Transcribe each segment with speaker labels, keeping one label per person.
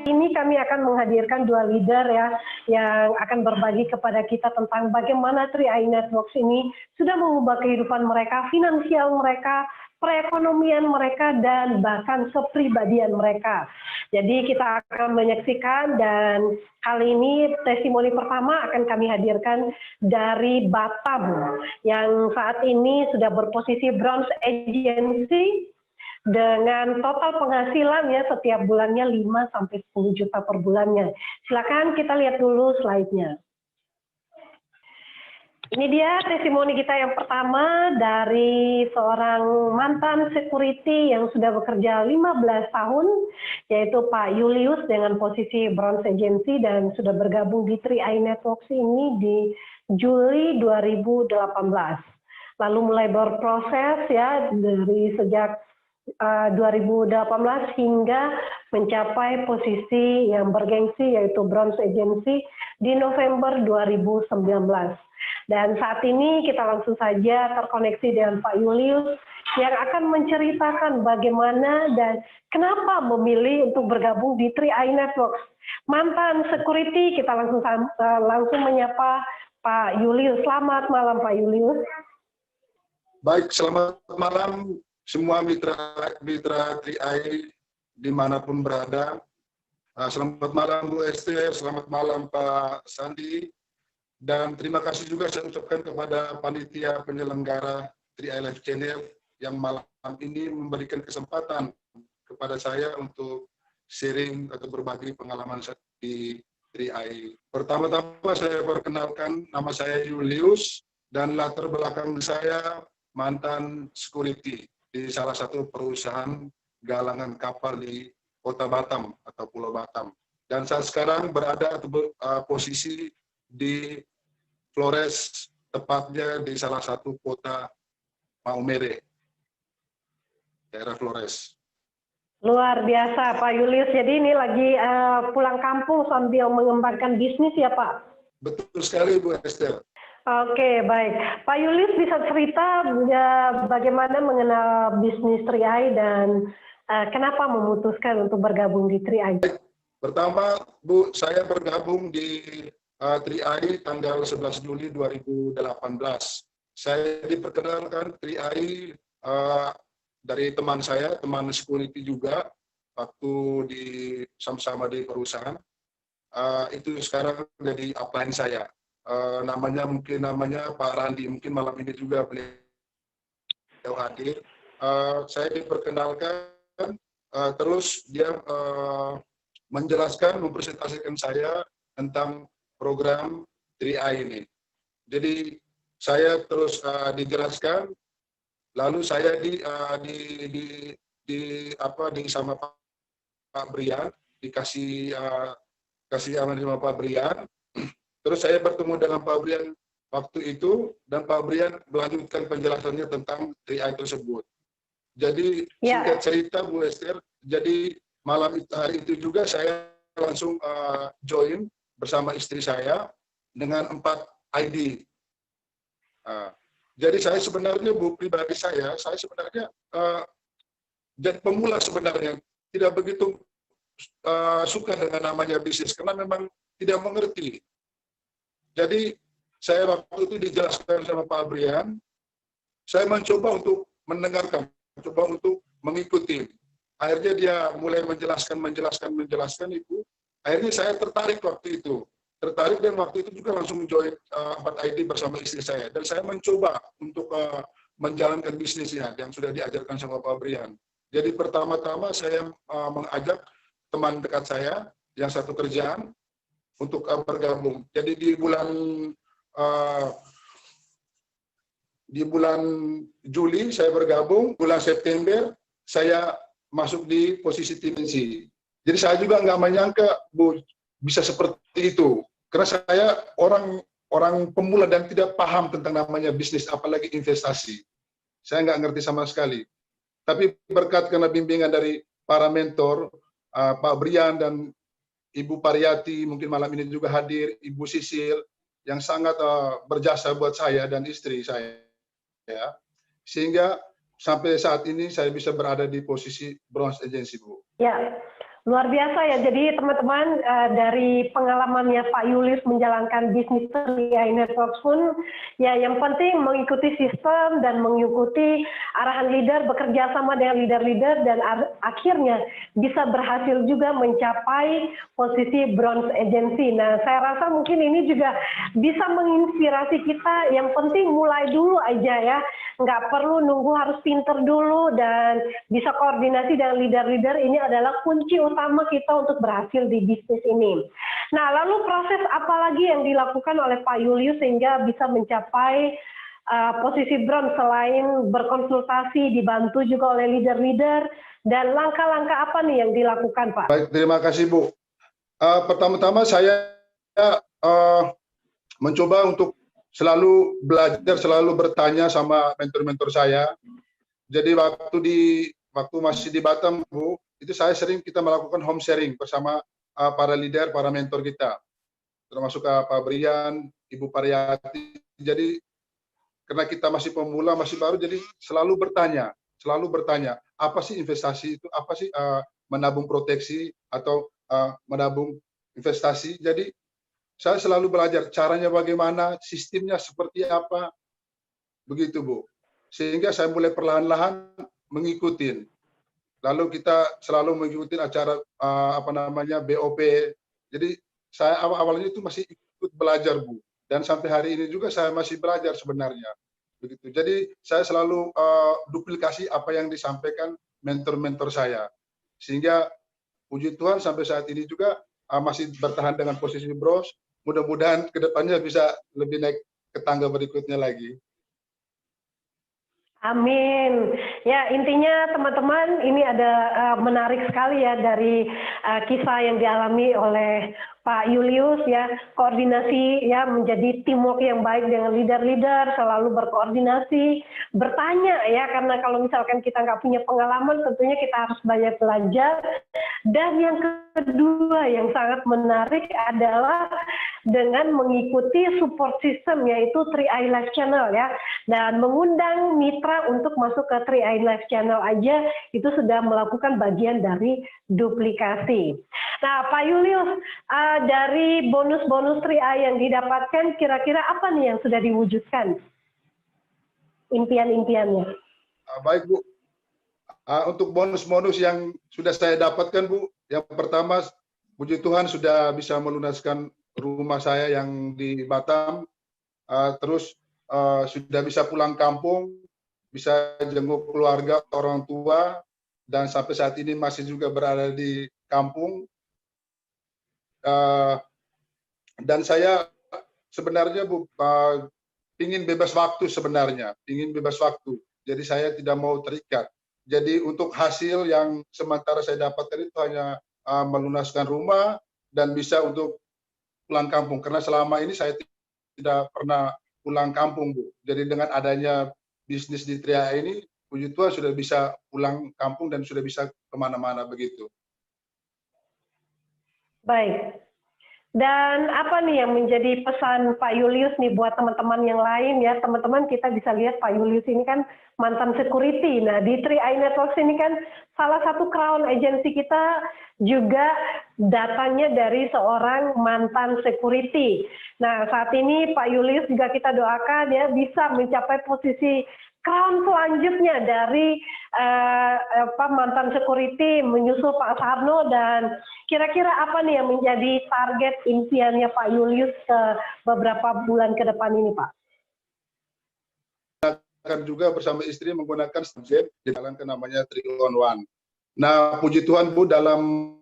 Speaker 1: ini kami akan menghadirkan dua leader ya yang akan berbagi kepada kita tentang bagaimana 3i Networks ini sudah mengubah kehidupan mereka, finansial mereka, perekonomian mereka, dan bahkan kepribadian mereka. Jadi kita akan menyaksikan, dan kali ini testimoni pertama akan kami hadirkan dari Batam yang saat ini sudah berposisi Bronze Agency dengan total penghasilan ya setiap bulannya 5-10 juta per bulannya. Silakan kita lihat dulu slide-nya. Ini dia testimoni kita yang pertama dari seorang mantan security yang sudah bekerja 15 tahun, yaitu Pak Julius dengan posisi Bronze Agency dan sudah bergabung di 3i Networks ini di Juli 2018. Lalu mulai berproses ya dari sejak 2018 hingga mencapai posisi yang bergengsi yaitu Bronze Agency di November 2019. Dan saat ini kita langsung saja terkoneksi dengan Pak Julius yang akan menceritakan bagaimana dan kenapa memilih untuk bergabung di 3i Networks. Mantan security, kita langsung menyapa Pak Julius. Selamat malam Pak Julius.
Speaker 2: Baik, selamat malam semua mitra 3i dimanapun berada. Selamat malam Bu Esther, selamat malam Pak Sandi, dan terima kasih juga saya ucapkan kepada panitia penyelenggara 3i Live Channel yang malam ini memberikan kesempatan kepada saya untuk sharing atau berbagi pengalaman di 3i. Pertama-tama saya perkenalkan, nama saya Julius dan latar belakang saya mantan security di salah satu perusahaan galangan kapal di Kota Batam atau Pulau Batam. Dan saat sekarang berada atau posisi di Flores, tepatnya di salah satu kota Maumere, daerah Flores.
Speaker 1: Luar biasa Pak Julius, jadi ini lagi pulang kampung sambil mengembangkan bisnis ya Pak?
Speaker 2: Betul sekali Bu Esther.
Speaker 1: Oke, baik. Pak Julius bisa cerita bagaimana mengenal bisnis 3i dan kenapa memutuskan untuk bergabung di 3i?
Speaker 2: Pertama, Bu, saya bergabung di 3i tanggal 11 Juli 2018. Saya diperkenalkan 3i dari teman saya, teman security juga, waktu sama-sama di perusahaan. Itu sekarang jadi upline saya. Mungkin namanya Pak Randi, mungkin malam ini juga beliau hadir. Saya diperkenalkan, terus dia menjelaskan, mempresentasikan saya tentang program 3i ini. Jadi saya terus dijelaskan, lalu saya sama Pak Brian, dikasih amanah sama Pak Brian. Terus saya bertemu dengan Pak Brian waktu itu, dan Pak Brian melanjutkan penjelasannya tentang 3i tersebut. Jadi singkat cerita Bu Esther, jadi hari itu juga saya langsung join bersama istri saya dengan 4 ID. Jadi saya sebenarnya, Bu, pribadi saya sebenarnya jadi pemula sebenarnya, tidak begitu suka dengan namanya bisnis karena memang tidak mengerti. Jadi saya waktu itu dijelaskan sama Pak Brian, saya mencoba untuk mendengarkan, mencoba untuk mengikuti. Akhirnya dia mulai menjelaskan itu. Akhirnya saya tertarik waktu itu. Dan waktu itu juga langsung join 4 ID bersama istri saya. Dan saya mencoba untuk menjalankan bisnisnya yang sudah diajarkan sama Pak Brian. Jadi pertama-tama saya mengajak teman dekat saya yang satu kerjaan untuk bergabung. Jadi di bulan Juli saya bergabung, bulan September saya masuk di posisi tim insi. Jadi saya juga nggak menyangka, Bu, bisa seperti itu. Karena saya orang pemula dan tidak paham tentang namanya bisnis, apalagi investasi. Saya nggak ngerti sama sekali. Tapi berkat karena bimbingan dari para mentor, Pak Brian dan Ibu Pariyati, mungkin malam ini juga hadir, Ibu Sisil, yang sangat berjasa buat saya dan istri saya. Sehingga sampai saat ini saya bisa berada di posisi Bronze Agency, Bu.
Speaker 1: Ya, Luar biasa ya, jadi teman-teman dari pengalamannya Pak Julius menjalankan bisnis 3i Networks pun, ya yang penting mengikuti sistem dan mengikuti arahan leader, bekerja sama dengan leader-leader dan akhirnya bisa berhasil juga mencapai posisi bronze agency. Nah, saya rasa mungkin ini juga bisa menginspirasi kita, yang penting mulai dulu aja ya, nggak perlu nunggu harus pinter dulu dan bisa koordinasi dengan leader-leader, ini adalah kunci utama kita untuk berhasil di bisnis ini. Nah, lalu proses apa lagi yang dilakukan oleh Pak Julius sehingga bisa mencapai posisi bronze selain berkonsultasi, dibantu juga oleh leader-leader, dan langkah-langkah apa nih yang dilakukan, Pak?
Speaker 2: Baik, terima kasih Bu. Pertama-tama saya mencoba untuk selalu belajar, selalu bertanya sama mentor-mentor saya. Jadi waktu masih di Batam, Bu, itu kita melakukan home sharing bersama para leader, para mentor kita, termasuk Pak Brian, Ibu Pariyati. Jadi karena kita masih pemula, masih baru, jadi selalu bertanya, apa sih investasi itu, apa sih menabung proteksi atau menabung investasi. Jadi saya selalu belajar caranya bagaimana, sistemnya seperti apa, begitu Bu. Sehingga saya mulai perlahan-lahan mengikuti. Lalu kita selalu mengikuti acara BOP. Jadi saya awalnya itu masih ikut belajar Bu, dan sampai hari ini juga saya masih belajar sebenarnya. Begitu. Jadi saya selalu duplikasi apa yang disampaikan mentor-mentor saya, sehingga puji Tuhan sampai saat ini juga masih bertahan dengan posisi bronze. Mudah-mudahan kedepannya bisa lebih naik ke tangga berikutnya lagi.
Speaker 1: Amin. Ya, intinya teman-teman ini ada menarik sekali ya dari kisah yang dialami oleh Pak Julius ya, koordinasi ya, menjadi teamwork yang baik dengan leader-leader, selalu berkoordinasi, bertanya ya, karena kalau misalkan kita nggak punya pengalaman tentunya kita harus banyak belajar. Dan yang kedua yang sangat menarik adalah dengan mengikuti support system, yaitu 3i Live Channel ya, dan mengundang mitra untuk masuk ke 3i Live Channel aja itu sudah melakukan bagian dari duplikasi. Nah, Pak Julius, dari bonus-bonus 3i yang didapatkan, kira-kira apa nih yang sudah diwujudkan? Impian-impiannya.
Speaker 2: Baik Bu, untuk bonus-bonus yang sudah saya dapatkan Bu, yang pertama, puji Tuhan sudah bisa melunaskan rumah saya yang di Batam, terus sudah bisa pulang kampung, bisa jenguk keluarga, orang tua, dan sampai saat ini masih juga berada di kampung. Dan saya sebenarnya Bu, ingin bebas waktu sebenarnya, ingin bebas waktu. Jadi saya tidak mau terikat. Jadi untuk hasil yang sementara saya dapatkan itu hanya melunaskan rumah dan bisa untuk pulang kampung, karena selama ini saya tidak pernah pulang kampung Bu. Jadi dengan adanya bisnis di 3i ini, puji Tuhan sudah bisa pulang kampung dan sudah bisa kemana-mana begitu.
Speaker 1: Baik. Dan apa nih yang menjadi pesan Pak Julius nih buat teman-teman yang lain ya, teman-teman kita bisa lihat Pak Julius ini kan mantan security. Nah di 3i Networks ini kan salah satu crown agency kita juga datangnya dari seorang mantan security. Nah saat ini Pak Julius juga kita doakan ya bisa mencapai posisi crown selanjutnya dari mantan security menyusul Pak Sarno. Dan kira-kira apa nih yang menjadi target impiannya Pak Julius ke beberapa bulan ke depan ini, Pak?
Speaker 2: Akan juga bersama istri menggunakan strategi dijalankan namanya 3-on-1. Nah, puji Tuhan Bu, dalam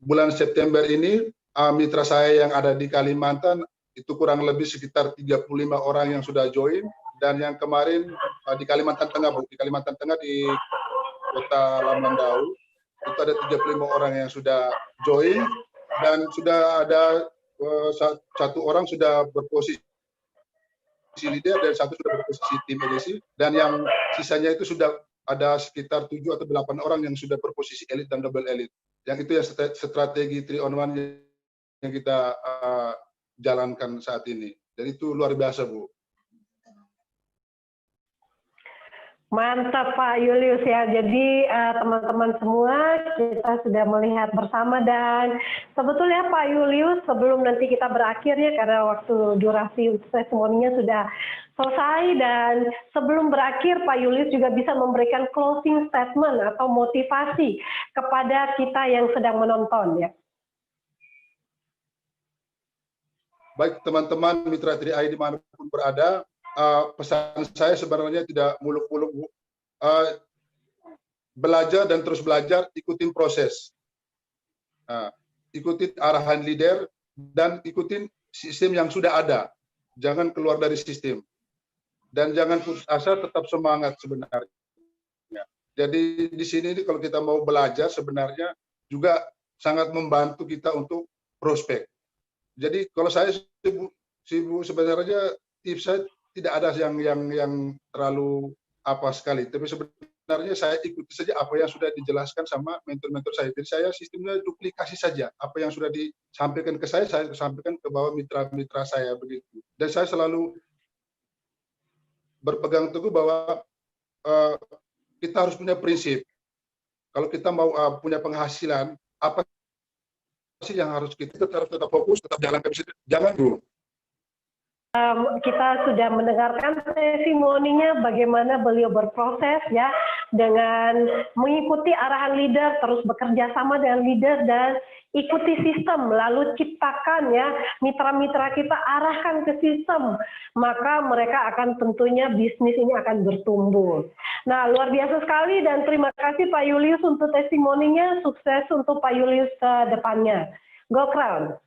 Speaker 2: bulan September ini mitra saya yang ada di Kalimantan itu kurang lebih sekitar 35 orang yang sudah join, dan yang kemarin di Kalimantan Tengah Bu, di Kalimantan Tengah di Kota Lamandau itu ada 35 orang yang sudah join, dan sudah ada satu orang sudah berposisi leader dan satu sudah berposisi tim agency, dan yang sisanya itu sudah ada sekitar 7 atau 8 orang yang sudah berposisi elit dan double elit. Yang itu ya strategi 3-on-1 yang kita jalankan saat ini. Dan itu luar biasa Bu.
Speaker 1: Mantap Pak Julius ya. Jadi teman-teman semua kita sudah melihat bersama dan sebetulnya Pak Julius sebelum nanti kita berakhir ya karena waktu durasi testimoninya sudah selesai dan sebelum berakhir Pak Julius juga bisa memberikan closing statement atau motivasi kepada kita yang sedang menonton ya.
Speaker 2: Baik teman-teman Mitra 3i dimanapun berada, pesan saya sebenarnya tidak muluk-muluk, Bu. Belajar dan terus belajar, ikutin proses. Ikutin arahan leader dan ikutin sistem yang sudah ada. Jangan keluar dari sistem. Dan jangan putus asa, tetap semangat sebenarnya. Jadi di sini kalau kita mau belajar sebenarnya juga sangat membantu kita untuk prospek. Jadi kalau saya sibuk sebenarnya tips saya tidak ada yang terlalu apa sekali, tapi sebenarnya saya ikuti saja apa yang sudah dijelaskan sama mentor-mentor saya. Jadi saya sistemnya duplikasi saja apa yang sudah disampaikan ke saya sampaikan ke bawah mitra-mitra saya begitu. Dan saya selalu berpegang teguh bahwa kita harus punya prinsip. Kalau kita mau punya penghasilan, apa sih yang harus kita tetap fokus, tetap jalankan, jangan dulu.
Speaker 1: Kita sudah mendengarkan testimoninya bagaimana beliau berproses ya dengan mengikuti arahan leader, terus bekerja sama dengan leader dan ikuti sistem, lalu ciptakan ya mitra-mitra kita arahkan ke sistem, maka mereka akan tentunya bisnis ini akan bertumbuh. Nah luar biasa sekali dan terima kasih Pak Julius untuk testimoninya, sukses untuk Pak Julius ke depannya. Go Crown!